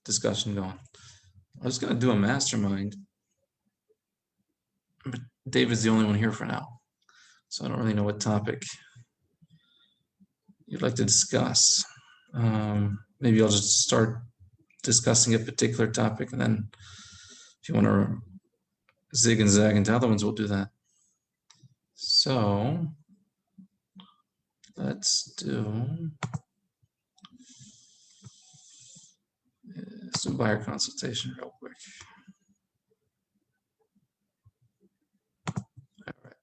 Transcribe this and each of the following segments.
discussion going. I was going to do a mastermind, but David's the only one here for now, so I don't really know what topic you'd like to discuss. Maybe I'll just start discussing a particular topic, and then if you want to zig and zag into other ones, we'll do that. So let's do buyer consultation real quick. All right.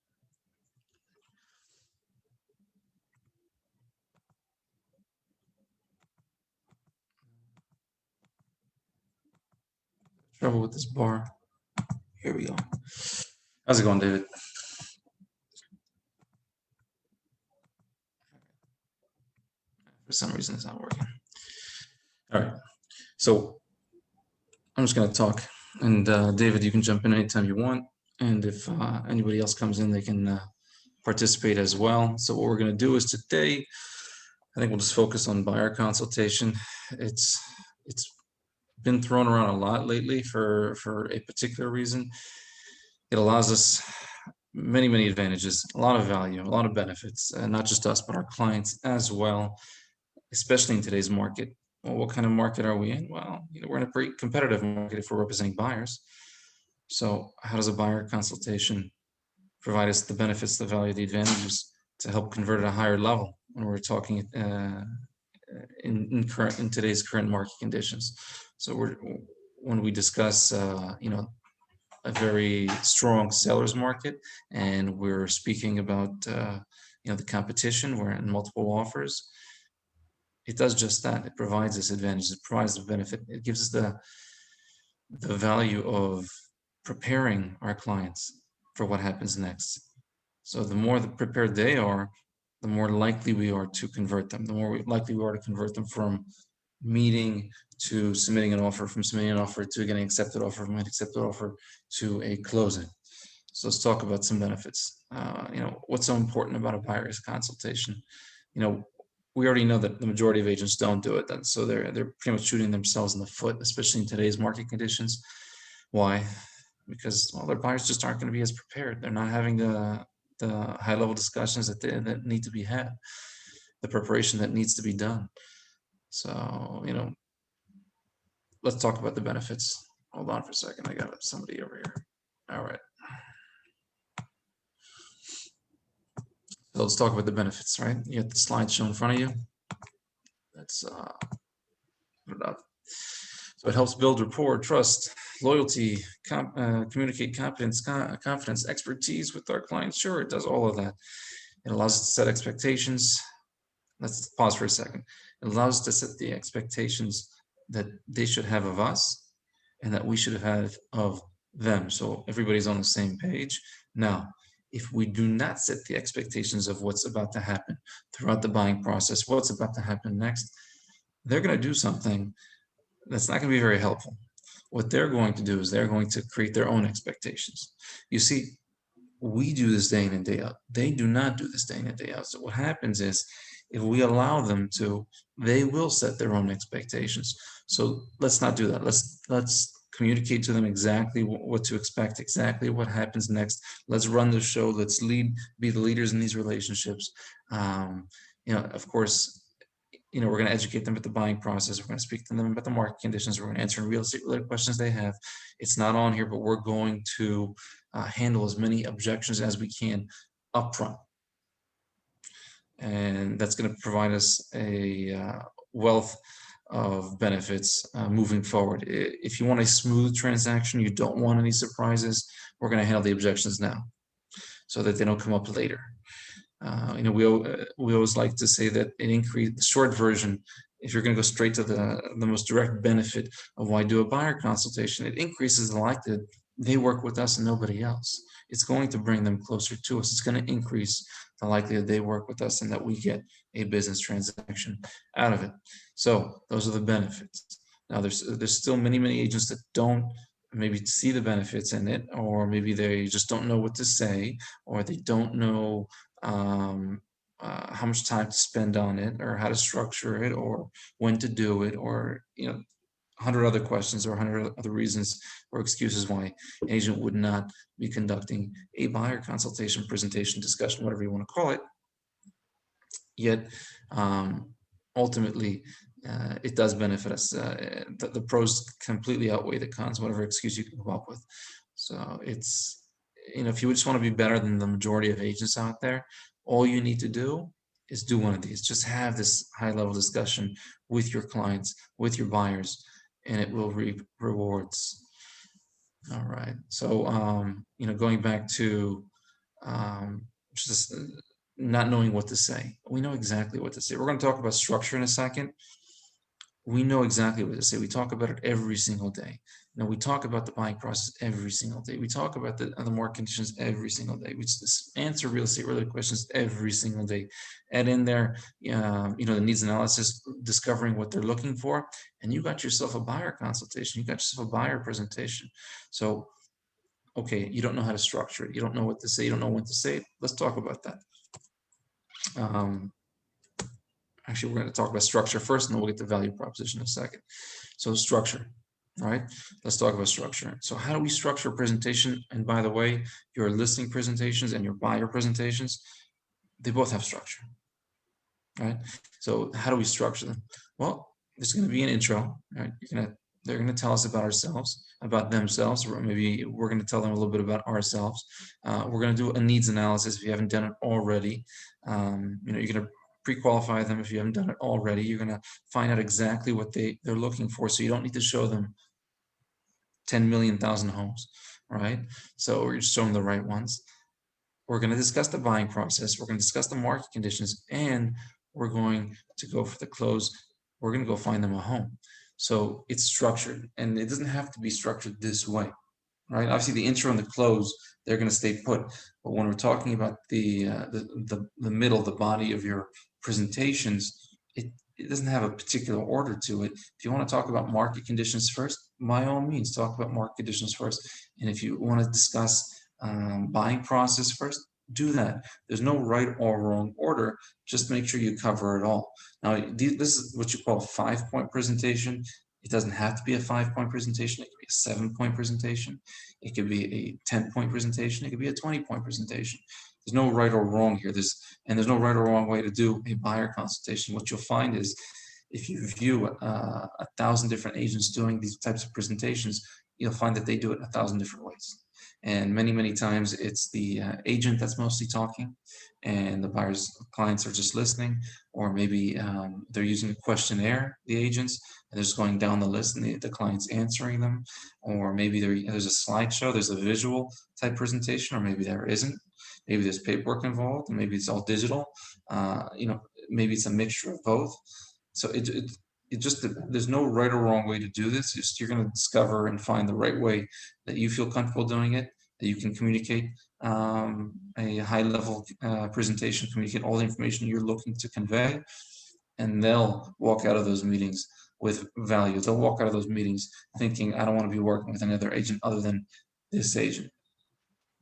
Trouble with this bar. Here we go. How's it going, David? For some reason, it's not working. All right. So I'm just going to talk, and David, you can jump in anytime you want. And if anybody else comes in, they can participate as well. So what we're going to do is today, I think we'll just focus on buyer consultation. It's been thrown around a lot lately for a particular reason. It allows us many advantages, a lot of value, a lot of benefits, not just us, but our clients as well, especially in today's market. Well, what kind of market are we in? Well, we're in a pretty competitive market if we're representing buyers. So how does a buyer consultation provide us the benefits, the value, the advantages to help convert at a higher level when we're talking in today's current market conditions? So when we discuss a very strong seller's market, and we're speaking about the competition, we're in multiple offers, it does just that. It provides us advantages, it provides the benefit, it gives us the value of preparing our clients for what happens next. So the more prepared they are, the more likely we are to convert them, the more likely we are to convert them from meeting to submitting an offer, from submitting an offer to getting accepted offer, from an accepted offer to a closing. So let's talk about some benefits. What's so important about a buyer's consultation? We already know that the majority of agents don't do it, so they're pretty much shooting themselves in the foot, especially in today's market conditions. Why? Because their buyers just aren't going to be as prepared. They're not having the high-level discussions that need to be had, the preparation that needs to be done. So, let's talk about the benefits. Hold on for a second. I got somebody over here. All right. So let's talk about the benefits, right? You have the slide shown in front of you. Let's put it up. So it helps build rapport, trust, loyalty, communicate confidence, expertise with our clients. Sure, it does all of that. It allows us to set expectations. Let's pause for a second. It allows us to set the expectations that they should have of us and that we should have had of them. So everybody's on the same page. Now, if we do not set the expectations of what's about to happen throughout the buying process, what's about to happen next, they're going to do something that's not going to be very helpful. What they're going to do is they're going to create their own expectations. You see, we do this day in and day out. They do not do this day in and day out. So what happens is, if we allow them to, they will set their own expectations. So let's not do that. Let's communicate to them exactly what to expect, exactly what happens next. Let's run the show. Let's be the leaders in these relationships. Of course, we're going to educate them about the buying process. We're going to speak to them about the market conditions. We're going to answer real estate related questions they have. It's not on here, but we're going to handle as many objections as we can upfront. And that's going to provide us a wealth of benefits moving forward. If you want a smooth transaction, you don't want any surprises, we're going to handle the objections now so that they don't come up later. We always like to say that the short version, if you're going to go straight to the most direct benefit of why do a buyer consultation, it increases the likelihood they work with us and nobody else. It's going to bring them closer to us. It's going to increase the likelihood they work with us and that we get a business transaction out of it. So those are the benefits. Now there's still many agents that don't maybe see the benefits in it, or maybe they just don't know what to say, or they don't know how much time to spend on it, or how to structure it, or when to do it, or 100 other questions or 100 other reasons or excuses why an agent would not be conducting a buyer consultation, presentation, discussion, whatever you want to call it. Yet, ultimately, it does benefit us. The pros completely outweigh the cons, whatever excuse you can come up with. So it's, if you just want to be better than the majority of agents out there, all you need to do is do one of these. Just have this high-level discussion with your clients, with your buyers, and it will reap rewards. All right. So, going back to just not knowing what to say. We know exactly what to say. We're going to talk about structure in a second. We know exactly what to say. We talk about it every single day. Now, we talk about the buying process every single day. We talk about the market conditions every single day. We just answer real estate related questions every single day. Add in there, the needs analysis, discovering what they're looking for, and you got yourself a buyer consultation. You got yourself a buyer presentation. So, okay, you don't know how to structure it. You don't know what to say. You don't know when to say it. Let's talk about that. Actually, we're going to talk about structure first, and then we'll get to value proposition in a second. So structure, right? Let's talk about structure. So how do we structure a presentation? And by the way, your listing presentations and your buyer presentations, they both have structure, right? So how do we structure them? Well, there's going to be an intro, right? They're going to tell us about ourselves, about themselves, or maybe we're going to tell them a little bit about ourselves. We're going to do a needs analysis if you haven't done it already. You're going to pre-qualify them if you haven't done it already. You're going to find out exactly what they're looking for, so you don't need to show them 10 million thousand homes, right? So we're just showing the right ones. We're going to discuss the buying process. We're going to discuss the market conditions, and we're going to go for the close. We're going to go find them a home. So it's structured, and it doesn't have to be structured this way, right? Obviously, the intro and the close, they're going to stay put. But when we're talking about the middle, the body of your presentations, it doesn't have a particular order to it. If you want to talk about market conditions first, by all means, talk about market conditions first. And if you want to discuss buying process first, do that. There's no right or wrong order. Just make sure you cover it all. Now, this is what you call a 5-point presentation. It doesn't have to be a 5-point presentation. It could be a 7-point presentation. It could be a 10-point presentation. It could be a 20-point presentation. There's no right or wrong here. There's no right or wrong way to do a buyer consultation. What you'll find is if you view 1,000 different agents doing these types of presentations, you'll find that they do it 1,000 different ways. And many, many times it's the agent that's mostly talking and the buyer's clients are just listening, or maybe they're using a questionnaire, the agents, and they're just going down the list and the client's answering them, or maybe there's a slideshow, there's a visual type presentation, or maybe there isn't. Maybe there's paperwork involved, and maybe it's all digital. Maybe it's a mixture of both. So it just, there's no right or wrong way to do this. Just you're going to discover and find the right way that you feel comfortable doing it, that you can communicate a high level presentation, communicate all the information you're looking to convey, and they'll walk out of those meetings with value. They'll walk out of those meetings thinking, I don't want to be working with another agent other than this agent,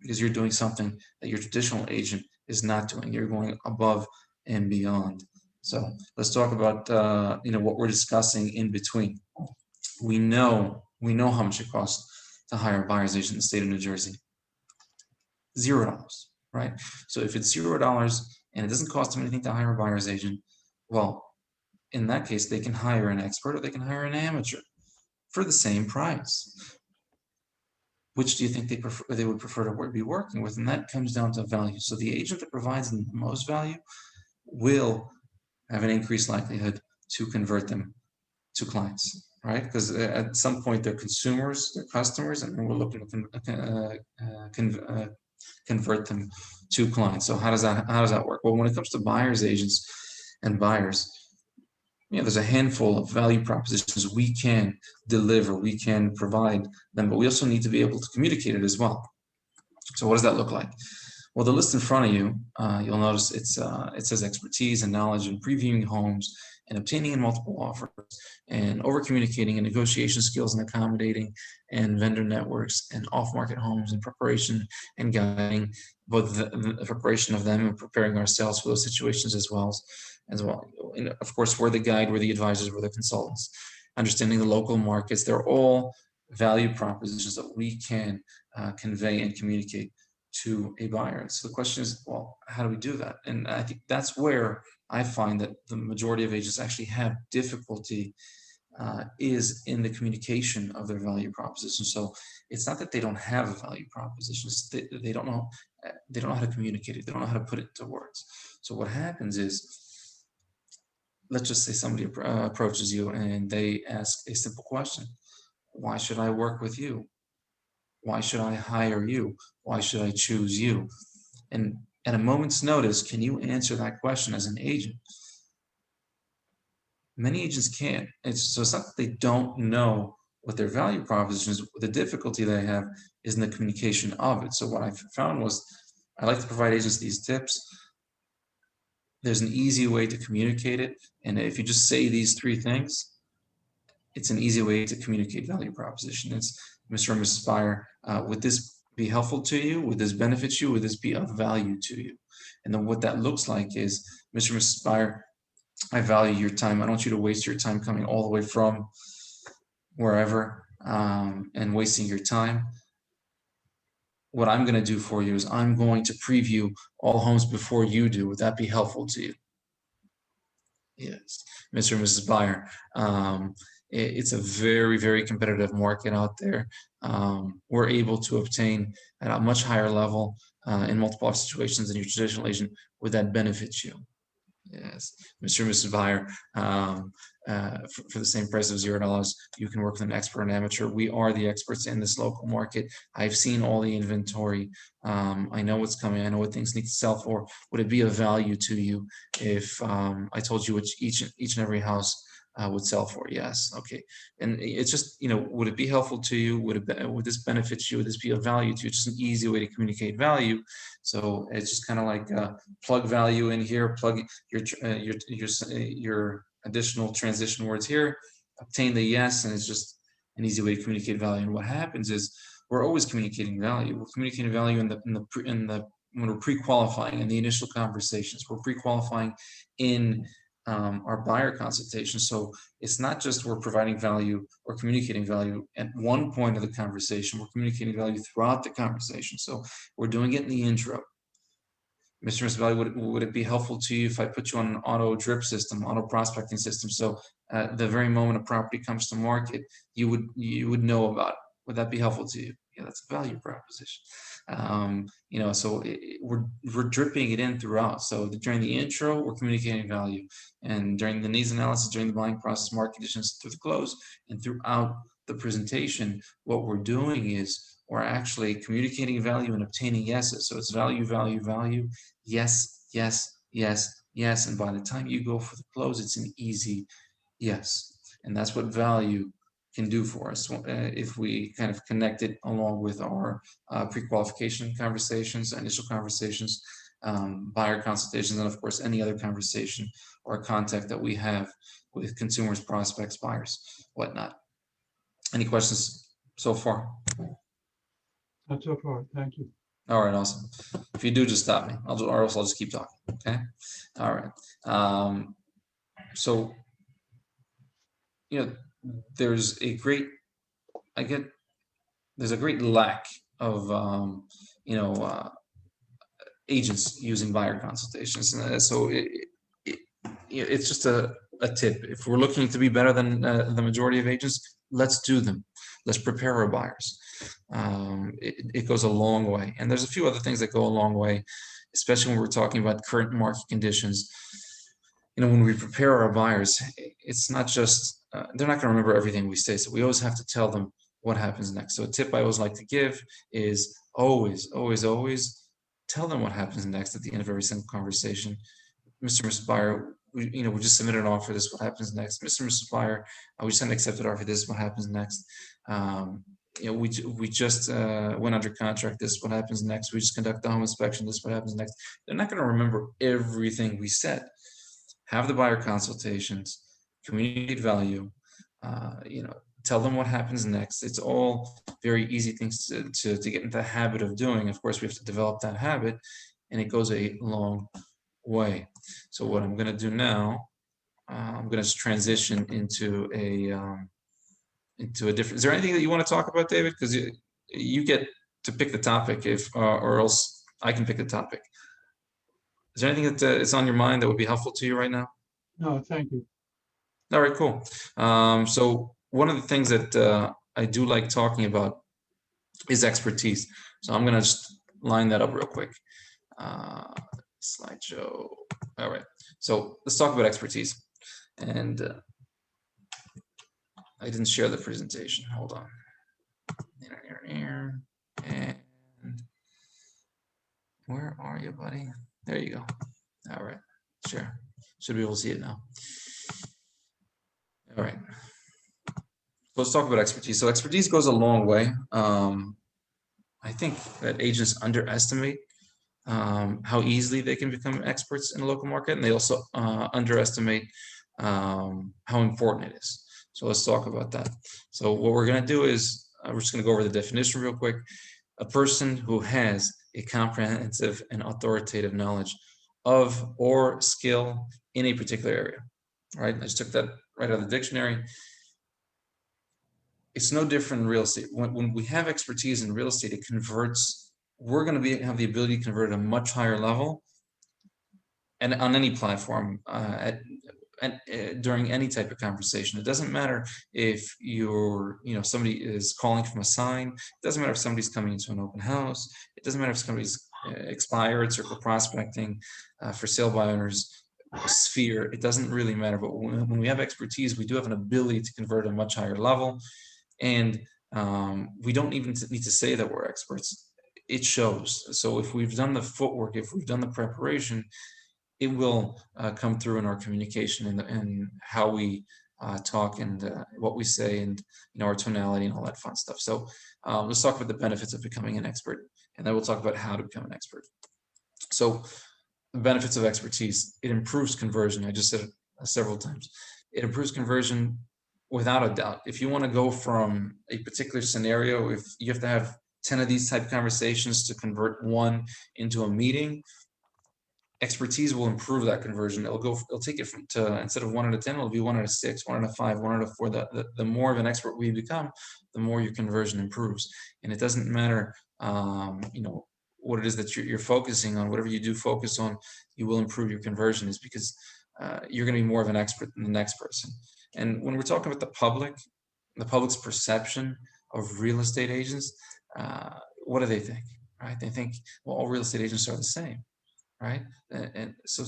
because you're doing something that your traditional agent is not doing. You're going above and beyond. So let's talk about what we're discussing in between. We know how much it costs to hire a buyer's agent in the state of New Jersey. $0, right? So if it's $0 and it doesn't cost them anything to hire a buyer's agent, well, in that case, they can hire an expert or they can hire an amateur for the same price. Which do you think they would prefer to be working with? And that comes down to value. So the agent that provides them the most value will have an increased likelihood to convert them to clients, right? Because at some point they're consumers, they're customers, and we're looking to convert them to clients. So how does that work? Well, when it comes to buyers agents and buyers, there's a handful of value propositions we can deliver, we can provide them, but we also need to be able to communicate it as well. So what does that look like? Well, the list in front of you, you'll notice it says expertise and knowledge in previewing homes and obtaining multiple offers and over-communicating and negotiation skills and accommodating and vendor networks and off-market homes and preparation and guiding both the preparation of them and preparing ourselves for those situations as well. And of course, we're the guide, we're the advisors, we're the consultants. understanding the local markets. They're all value propositions that we can convey and communicate to a buyer. And so the question is, well, how do we do that? And I think that's where I find that the majority of agents actually have difficulty is in the communication of their value proposition. So it's not that they don't have a value proposition; it's they don't know how to communicate it. They don't know how to put it into words. So what happens is, let's just say somebody approaches you and they ask a simple question: why should I work with you? Why should I hire you? Why should I choose you? And at a moment's notice, can you answer that question as an agent? Many agents can't. So it's not that they don't know what their value proposition is. The difficulty they have is in the communication of it. So what I found was, I like to provide agents these tips. There's an easy way to communicate it. And if you just say these 3 things, it's an easy way to communicate value proposition. It's, Mr. and Mrs. Buyer, would this be helpful to you? Would this benefit you? Would this be of value to you? And then what that looks like is, Mr. and Mrs. Buyer, I value your time. I don't want you to waste your time coming all the way from wherever and wasting your time. What I'm going to do for you is I'm going to preview all homes before you do. Would that be helpful to you? Yes, Mr. and Mrs. Buyer. It's a very, very competitive market out there. We're able to obtain at a much higher level in multiple situations than your traditional agent. Would that benefit you? Yes, Mr. and Mrs. Buyer, for the same price of $0, you can work with an expert and amateur. We are the experts in this local market. I've seen all the inventory. I know what's coming. I know what things need to sell for. Would it be of value to you if I told you which each and every house would sell for? Yes. Okay. And it's just, would it be helpful to you? Would this benefit you? Would this be of value to you? It's just an easy way to communicate value. So it's just kind of like plug value in here, plug your additional transition words here, obtain the yes, and it's just an easy way to communicate value. And what happens is, we're always communicating value. We're communicating value when we're pre-qualifying in the initial conversations. We're pre-qualifying in our buyer consultation. So it's not just we're providing value or communicating value at one point of the conversation. We're communicating value throughout the conversation. So we're doing it in the intro. Mr. and Mrs. Valley, would it be helpful to you if I put you on an auto drip system, auto prospecting system? So the very moment a property comes to market, you would know about it. Would that be helpful to you? Yeah, that's a value proposition. So we're dripping it in throughout. So during the intro, we're communicating value, and during the needs analysis, during the buying process, market conditions, through the close, and throughout the presentation, what we're doing is we're actually communicating value and obtaining yeses. So it's value, value, value, yes, yes, yes, yes. And by the time you go for the close, it's an easy yes. And that's what value can do for us if we kind of connect it along with our pre-qualification conversations, initial conversations, buyer consultations, and of course any other conversation or contact that we have with consumers, prospects, buyers, whatnot. Any questions so far? Not so far, thank you. All right, awesome. If you do, just stop me. Or else I'll just keep talking. Okay. All right. So there's a great lack of agents using buyer consultations. So it's just a tip. If we're looking to be better than the majority of agents, let's do them. Let's prepare our buyers. It goes a long way. And there's a few other things that go a long way, especially when we're talking about current market conditions. When we prepare our buyers, it's not just, they're not going to remember everything we say. So we always have to tell them what happens next. So a tip I always like to give is always, always, always tell them what happens next at the end of every single conversation. Mr. and Mrs. Buyer, we just submitted an offer. This is what happens next. Mr. and Mrs. Buyer, we just sent an accepted offer. This is what happens next. We just went under contract. This is what happens next. We just conduct the home inspection. This is what happens next. They're not going to remember everything we said. Have the buyer consultations, communicate value, tell them what happens next. It's all very easy things to get into the habit of doing. Of course, we have to develop that habit, and it goes a long way. So what I'm going to do now, I'm going to transition into a different. Is there anything that you want to talk about, David? Because you get to pick the topic, if or else I can pick the topic. Is there anything that is on your mind that would be helpful to you right now? No, thank you. All right, cool. So one of the things that I do like talking about is expertise. So I'm going to just line that up real quick. Slideshow. All right. So let's talk about expertise. And I didn't share the presentation. Hold on. And where are you, buddy? There you go. All right. Sure. Should be able to see it now. All right. Let's talk about expertise. So expertise goes a long way. I think that agents underestimate how easily they can become experts in the local market, and they also underestimate how important it is. So let's talk about that. So what we're going to do is we're just going to go over the definition real quick. A person who has a comprehensive and authoritative knowledge of or skill in a particular area. All right, I just took that right out of the dictionary. It's no different in real estate. When we have expertise in real estate, it converts. We're going to have the ability to convert at a much higher level, and on any platform, during any type of conversation. It doesn't matter if somebody is calling from a sign. It doesn't matter if somebody's coming into an open house. It doesn't matter if somebody's expired, circle prospecting, for sale by owners, sphere. It doesn't really matter. But when we have expertise, we do have an ability to convert at a much higher level. And we don't even need to say that we're experts. It shows. So if we've done the footwork, if we've done the preparation, it will come through in our communication and how we talk and what we say and our tonality and all that fun stuff. So let's talk about the benefits of becoming an expert, and then we'll talk about how to become an expert. So the benefits of expertise: it improves conversion. I just said it several times. It improves conversion without a doubt. If you want to go from a particular scenario, if you have to have 10 of these type conversations to convert one into a meeting, expertise will improve that conversion. It'll take it to instead of 1 out of 10, it'll be 1 out of 6, 1 out of 5, 1 out of 4. The more of an expert we become, the more your conversion improves. And it doesn't matter, what it is that you're focusing on. Whatever you do focus on, you will improve your conversion, is because you're going to be more of an expert than the next person. And when we're talking about the public's perception of real estate agents, what do they think? Right? They think, well, all real estate agents are the same. Right? And so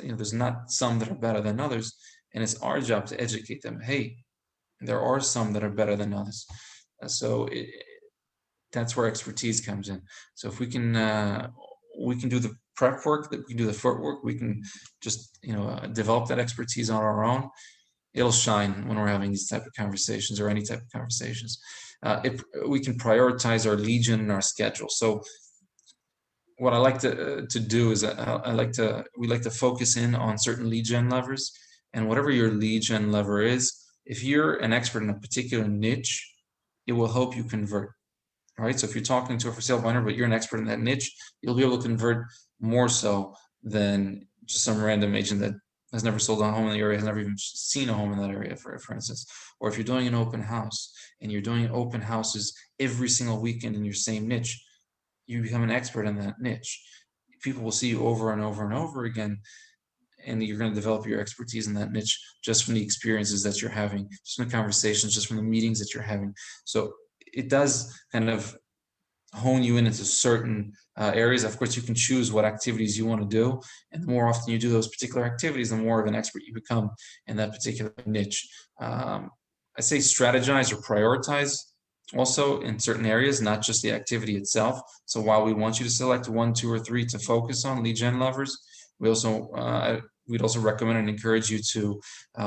there's not some that are better than others, and it's our job to educate them. Hey, there are some that are better than others. That's where expertise comes in. So if we can do the prep work, that we can do the footwork, we can just develop that expertise on our own. It'll shine when we're having these type of conversations or any type of conversations. We can prioritize our lead gen and our schedule. So what I like to do is we like to focus in on certain lead gen levers, and whatever your lead gen lever is, if you're an expert in a particular niche, it will help you convert. All right. So if you're talking to a for sale buyer, but you're an expert in that niche, you'll be able to convert more so than just some random agent that has never sold a home in the area, has never even seen a home in that area, for instance. Or if you're doing an open house and you're doing open houses every single weekend in your same niche, you become an expert in that niche. People will see you over and over and over again, and you're going to develop your expertise in that niche just from the experiences that you're having, just from the conversations, just from the meetings that you're having. So it does kind of hone you into certain areas. Of course, you can choose what activities you want to do, and the more often you do those particular activities, the more of an expert you become in that particular niche. I say strategize or prioritize also in certain areas, not just the activity itself. So while we want you to select 1, 2, or 3 to focus on lead gen levers, we'd also recommend and encourage you to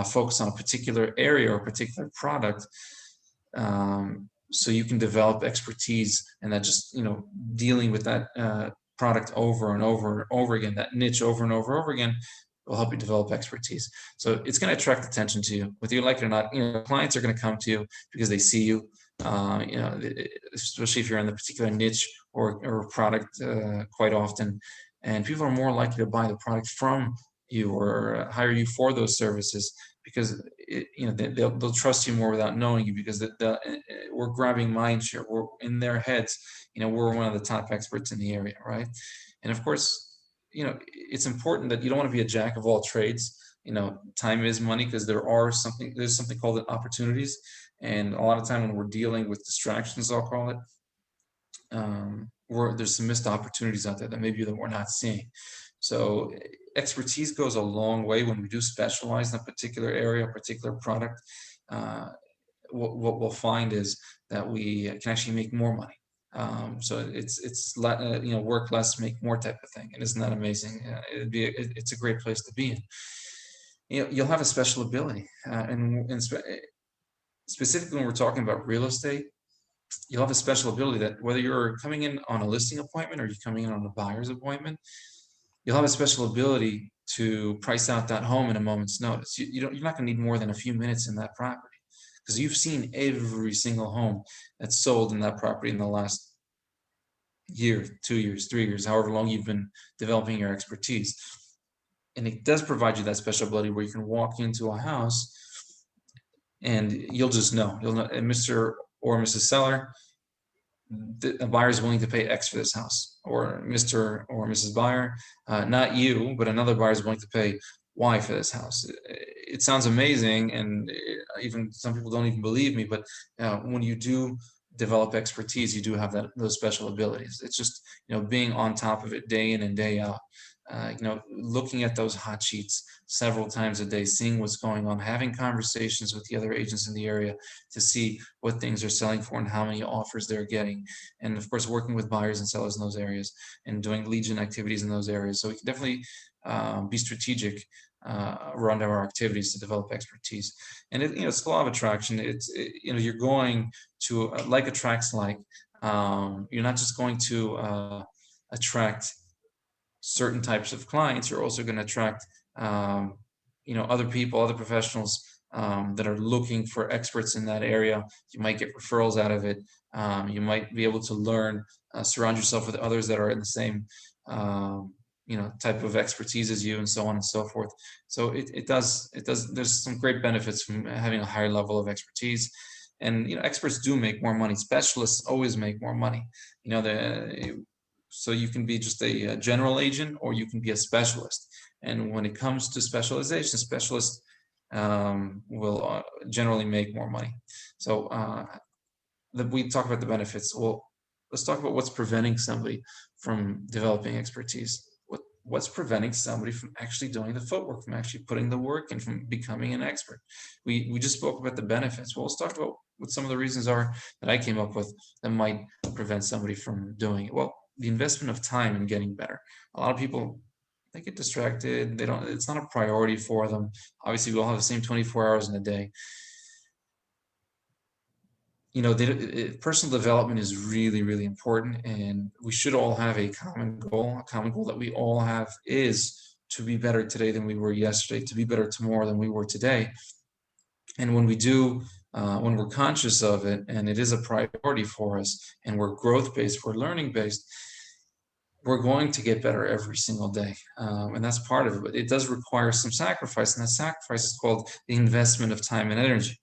focus on a particular area or a particular product, so you can develop expertise, and that just dealing with that product over and over and over again, that niche over and over and over again, will help you develop expertise. So it's going to attract attention to you, whether you like it or not. Clients are going to come to you because they see you. Especially if you're in the particular niche or product quite often, and people are more likely to buy the product from you or hire you for those services, because they'll trust you more without knowing you, because we're grabbing mind share. We're in their heads. We're one of the top experts in the area, right? And of course, it's important that you don't want to be a jack of all trades. Time is money, because there's something called opportunities, and a lot of time when we're dealing with distractions, I'll call it, there's some missed opportunities out there that maybe that we're not seeing. So expertise goes a long way when we do specialize in a particular area, a particular product. What we'll find is that we can actually make more money. So it's work less, make more type of thing. And isn't that amazing? It's a great place to be in. You'll have a special ability, and specifically when we're talking about real estate, you'll have a special ability that whether you're coming in on a listing appointment or you're coming in on a buyer's appointment, you'll have a special ability to price out that home in a moment's notice. You're not going to need more than a few minutes in that property, because you've seen every single home that's sold in that property in the last year, 2 years, 3 years, however long you've been developing your expertise. And it does provide you that special ability where you can walk into a house and you'll just know, Mr. or Mrs. Seller, a buyer is willing to pay X for this house, or Mr. or Mrs. Buyer, not you, but another buyer is willing to pay Y for this house. It sounds amazing, and even some people don't even believe me, but when you do develop expertise, you do have those special abilities. It's just, being on top of it day in and day out. Looking at those hot sheets several times a day, seeing what's going on, having conversations with the other agents in the area to see what things are selling for and how many offers they're getting. And of course, working with buyers and sellers in those areas and doing lead gen activities in those areas. So we can definitely be strategic around our activities to develop expertise. And it's the law of attraction. You're going to, like attracts like. You're not just going to attract certain types of clients, you're also going to attract other people, other professionals that are looking for experts in that area. You might get referrals out of it. You might be able to learn, surround yourself with others that are in the same type of expertise as you, and so on and so forth. So it does there's some great benefits from having a higher level of expertise. And experts do make more money. Specialists always make more money. So you can be just a general agent, or you can be a specialist. And when it comes to specialization, specialists will generally make more money. So we talk about the benefits. Well, let's talk about what's preventing somebody from developing expertise. What's preventing somebody from actually doing the footwork, from actually putting the work in, from becoming an expert? We just spoke about the benefits. Well, let's talk about what some of the reasons are that I came up with that might prevent somebody from doing it. Well, the investment of time in getting better. A lot of people, they get distracted. It's not a priority for them. Obviously, we all have the same 24 hours in a day. Personal development is really, really important, and we should all have a common goal. A common goal that we all have is to be better today than we were yesterday, to be better tomorrow than we were today. And when we do, when we're conscious of it, and it is a priority for us, and we're growth-based, we're learning-based, we're going to get better every single day. And that's part of it. But it does require some sacrifice, and that sacrifice is called the investment of time and energy.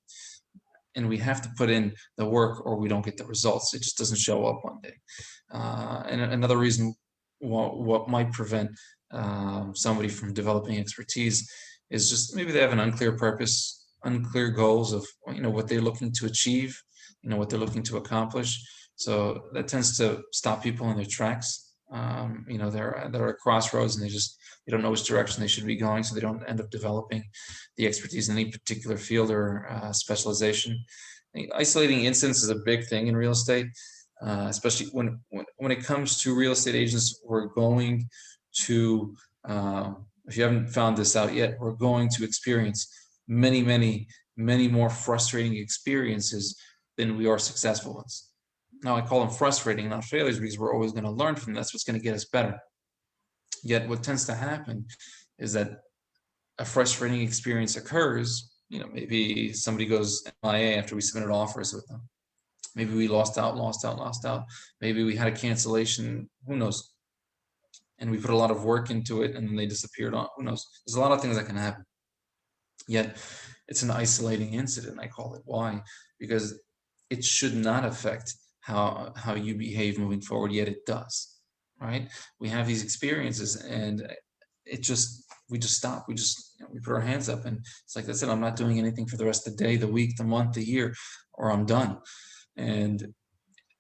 And we have to put in the work, or we don't get the results. It just doesn't show up one day. And another reason what might prevent somebody from developing expertise is just maybe they have an unclear purpose, unclear goals of what they're looking to achieve, what they're looking to accomplish. So that tends to stop people in their tracks. They're at crossroads, and they don't know which direction they should be going, so they don't end up developing the expertise in any particular field or specialization. Isolating incidents is a big thing in real estate, especially when it comes to real estate agents. We're going to, if you haven't found this out yet, we're going to experience many, many, many more frustrating experiences than we are successful ones. Now, I call them frustrating, not failures, because we're always going to learn from them. That's what's going to get us better. Yet what tends to happen is that a frustrating experience occurs. Maybe somebody goes MIA after we submitted offers with them. Maybe we lost out. Maybe we had a cancellation. Who knows? and we put a lot of work into it, and then they disappeared. On who knows? There's a lot of things that can happen. Yet it's an isolating incident, I call it. Why? Because it should not affect how you behave moving forward, yet it does, right? We have these experiences, and we just stop. We put our hands up, and it's like, that's it. I'm not doing anything for the rest of the day, the week, the month, the year, or I'm done. And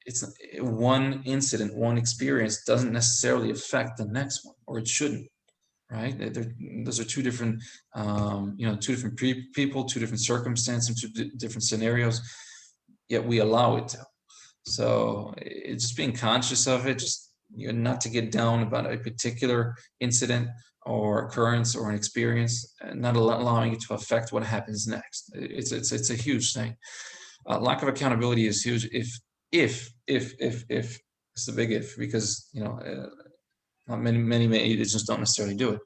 it's one incident, one experience doesn't necessarily affect the next one, or it shouldn't, right? Those are two different, two different people, two different circumstances, two different scenarios, yet we allow it to. So it's just being conscious of it, just not to get down about a particular incident or occurrence or an experience, and not allowing it to affect what happens next. It's a huge thing. Lack of accountability is huge. If it's a big if, because not many agents don't necessarily do it.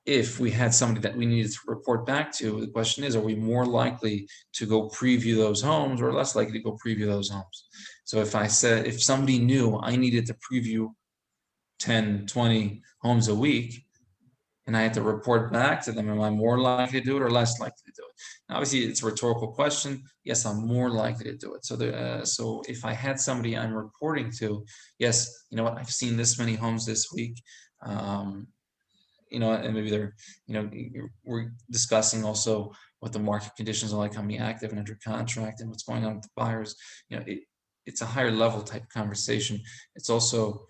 If we had somebody that we needed to report back to, the question is, are we more likely to go preview those homes or less likely to go preview those homes? So if somebody knew I needed to preview 10, 20 homes a week, and I had to report back to them, am I more likely to do it or less likely to do it? Now, obviously, it's a rhetorical question. Yes, I'm more likely to do it. So if I had somebody I'm reporting to, yes, you know what, I've seen this many homes this week. And maybe we're discussing also what the market conditions are like, how many active and under contract, and what's going on with the buyers. It's a higher level type conversation. It's also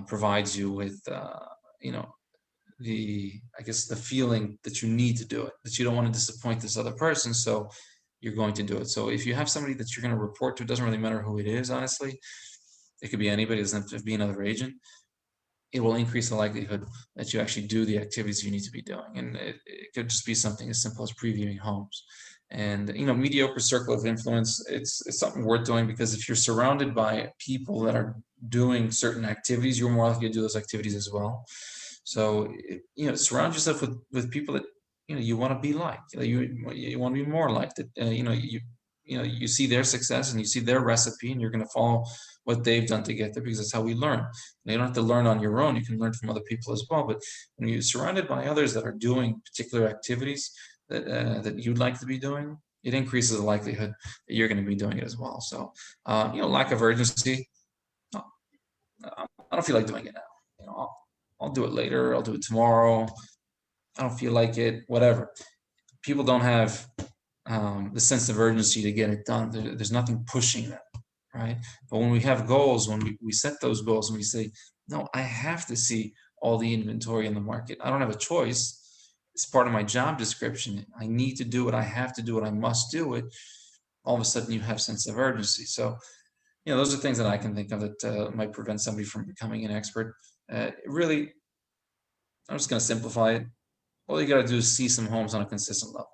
provides you with, the feeling that you need to do it, that you don't want to disappoint this other person, so you're going to do it. So if you have somebody that you're going to report to, it doesn't really matter who it is, honestly. It could be anybody, it doesn't have to be another agent. It will increase the likelihood that you actually do the activities you need to be doing. And it could just be something as simple as previewing homes. And, mediocre circle of influence, it's something worth doing, because if you're surrounded by people that are doing certain activities, you're more likely to do those activities as well. So, surround yourself with people that, you want to be like, you want to be more like that. You see their success and you see their recipe, and you're going to follow what they've done to get there, because that's how we learn. You don't have to learn on your own. You can learn from other people as well. But when you're surrounded by others that are doing particular activities that you'd like to be doing, it increases the likelihood that you're going to be doing it as well. So, lack of urgency. I don't feel like doing it now. I'll do it later. I'll do it tomorrow. I don't feel like it. Whatever. People don't have the sense of urgency to get it done. There's nothing pushing them, right? But when we have goals, when we set those goals and we say, no, I have to see all the inventory in the market. I don't have a choice. It's part of my job description. I need to do it. I have to do it. I must do it. All of a sudden you have sense of urgency. So, those are things that I can think of that might prevent somebody from becoming an expert. Really, I'm just going to simplify it. All you got to do is see some homes on a consistent level.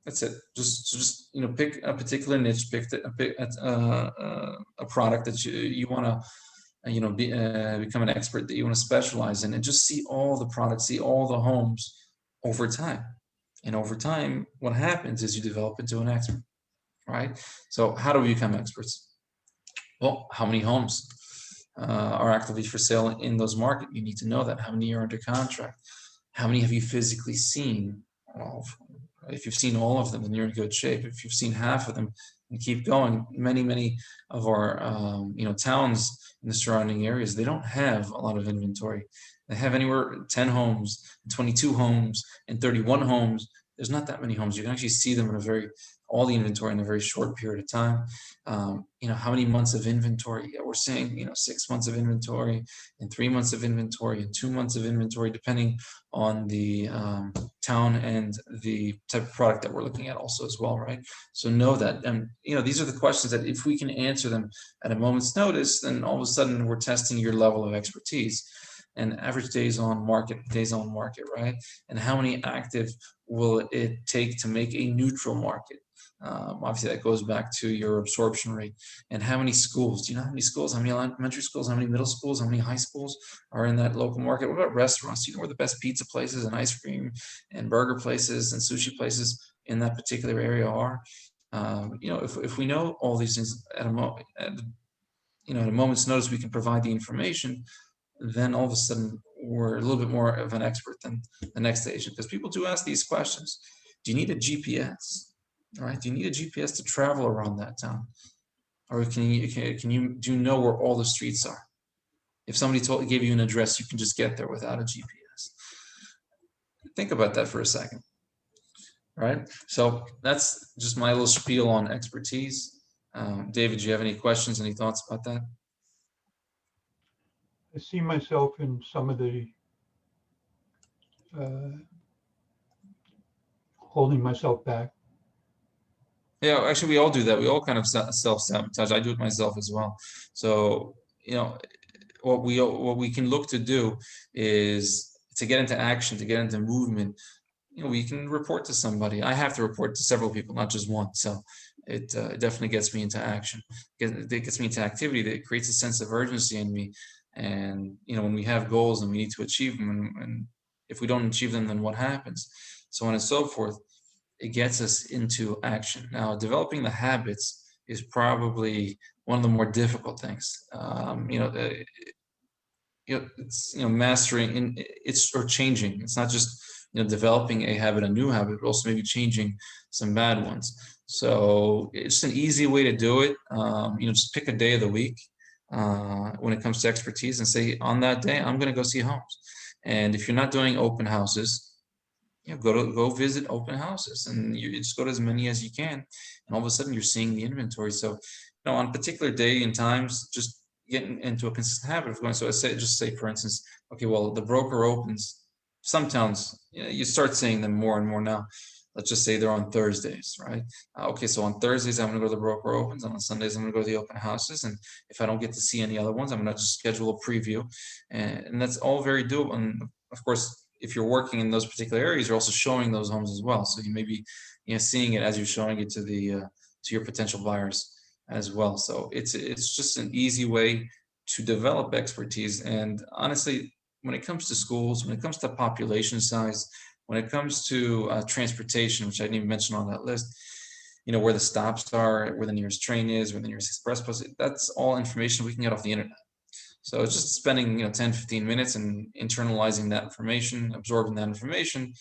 That's it. Just pick a particular niche, pick a product that you want to become an expert, that you want to specialize in, and just see all the products, see all the homes over time. And over time, what happens is you develop into an expert, right? So how do we become experts? Well, how many homes are actively for sale in those markets? You need to know that. How many are under contract? How many have you physically seen? Well, if you've seen all of them, then you're in good shape. If you've seen half of them, and keep going. Many of our towns in the surrounding areas, they don't have a lot of inventory. They have anywhere 10 homes, 22 homes, and 31 homes. There's not that many homes. You can actually see them in all the inventory in a very short period of time. How many months of inventory? Yeah, we're saying 6 months of inventory, and 3 months of inventory, and 2 months of inventory, depending on the town and the type of product that we're looking at also as well, right? So know that, and these are the questions that if we can answer them at a moment's notice, then all of a sudden we're testing your level of expertise. And average days on market, right? And how many active will it take to make a neutral market? Obviously, that goes back to your absorption rate. And how many schools? Do you know how many schools, how many elementary schools, how many middle schools, how many high schools are in that local market? What about restaurants? Do you know where the best pizza places and ice cream and burger places and sushi places in that particular area are? If we know all these things at a moment's notice, we can provide the information. then all of a sudden we're a little bit more of an expert than the next agent, because people do ask these questions. Do you need a GPS? All right, do you need a GPS to travel around that town? Or do you know where all the streets are? If somebody gave you an address, you can just get there without a GPS. Think about that for a second. All right, so that's just my little spiel on expertise. David, do you have any questions, any thoughts about that? I see myself in some of the holding myself back. Yeah, actually, we all do that. We all kind of self-sabotage. I do it myself as well. So, what we can look to do is to get into action, to get into movement. We can report to somebody. I have to report to several people, not just one. So it definitely gets me into action. It gets me into activity that creates a sense of urgency in me. And when we have goals and we need to achieve them, and if we don't achieve them, then what happens? So on and so forth. It gets us into action. Now, developing the habits is probably one of the more difficult things. It's mastering or changing. It's not just developing a habit, a new habit, but also maybe changing some bad ones. So it's an easy way to do it. Just pick a day of the week when it comes to expertise and say, on that day, I'm going to go see homes. And if you're not doing open houses, go visit open houses, and you just go to as many as you can, and all of a sudden you're seeing the inventory. So on particular day and times, just getting into a consistent habit of going. So just say for instance, okay, well, the broker opens. Some towns, you start seeing them more and more now. Let's just say they're on Thursdays, right? Okay, so on Thursdays I'm going to go to the broker opens, and on Sundays I'm going to go to the open houses. And if I don't get to see any other ones, I'm going to just schedule a preview, and that's all very doable. And of course, if you're working in those particular areas, you're also showing those homes as well. So you may be, seeing it as you're showing it to your potential buyers as well. So it's just an easy way to develop expertise. And honestly, when it comes to schools, when it comes to population size, when it comes to transportation, which I didn't even mention on that list, where the stops are, where the nearest train is, where the nearest express bus, that's all information we can get off the internet. So it's just spending 10, 15 minutes and internalizing that information, absorbing that information,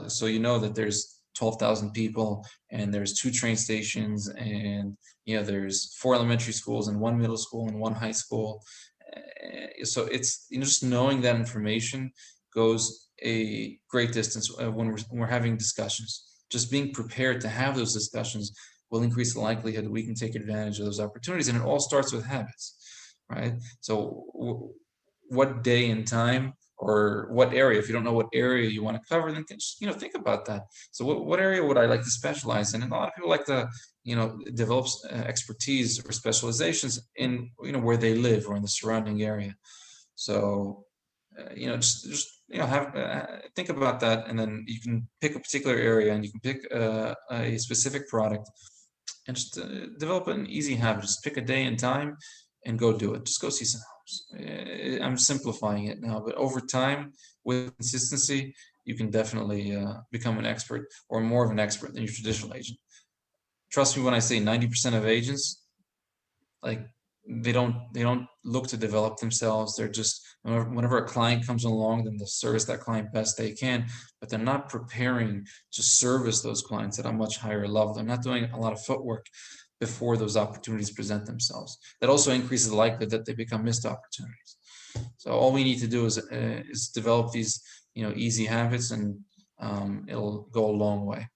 so that there's 12,000 people, and there's 2 train stations, and there's 4 elementary schools and 1 middle school and 1 high school. So it's just knowing that information goes a great distance when we're having discussions. Just being prepared to have those discussions will increase the likelihood that we can take advantage of those opportunities, and it all starts with habits. Right? So what day and time, or what area, if you don't know what area you want to cover, then just, think about that. So what area would I like to specialize in? And a lot of people like to, develop expertise or specializations in, where they live or in the surrounding area. So, just think about that, and then you can pick a particular area, and you can pick a specific product, and just develop an easy habit. Just pick a day and time and go do it. Just go see some homes. I'm simplifying it now, but over time, with consistency, you can definitely become an expert, or more of an expert than your traditional agent. Trust me when I say 90% of agents, like, they don't look to develop themselves. They're just, whenever a client comes along, then they'll service that client best they can, but they're not preparing to service those clients at a much higher level. They're not doing a lot of footwork before those opportunities present themselves. That also increases the likelihood that they become missed opportunities. So all we need to do is develop these easy habits, and it'll go a long way.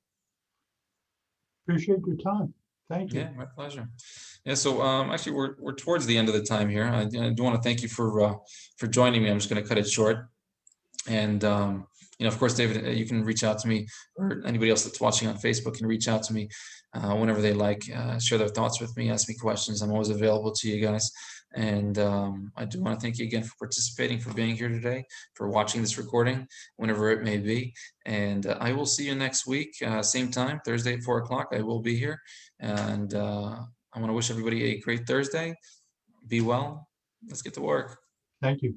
Appreciate your time. Thank you. Yeah, my pleasure. Yeah, so actually we're towards the end of the time here. I do want to thank you for joining me. I'm just going to cut it short. And of course, David, you can reach out to me, or anybody else that's watching on Facebook can reach out to me whenever they like, share their thoughts with me, ask me questions. I'm always available to you guys. And I do want to thank you again for participating, for being here today, for watching this recording, whenever it may be. And I will see you next week, same time, Thursday at 4 o'clock. I will be here. And I want to wish everybody a great Thursday. Be well. Let's get to work. Thank you.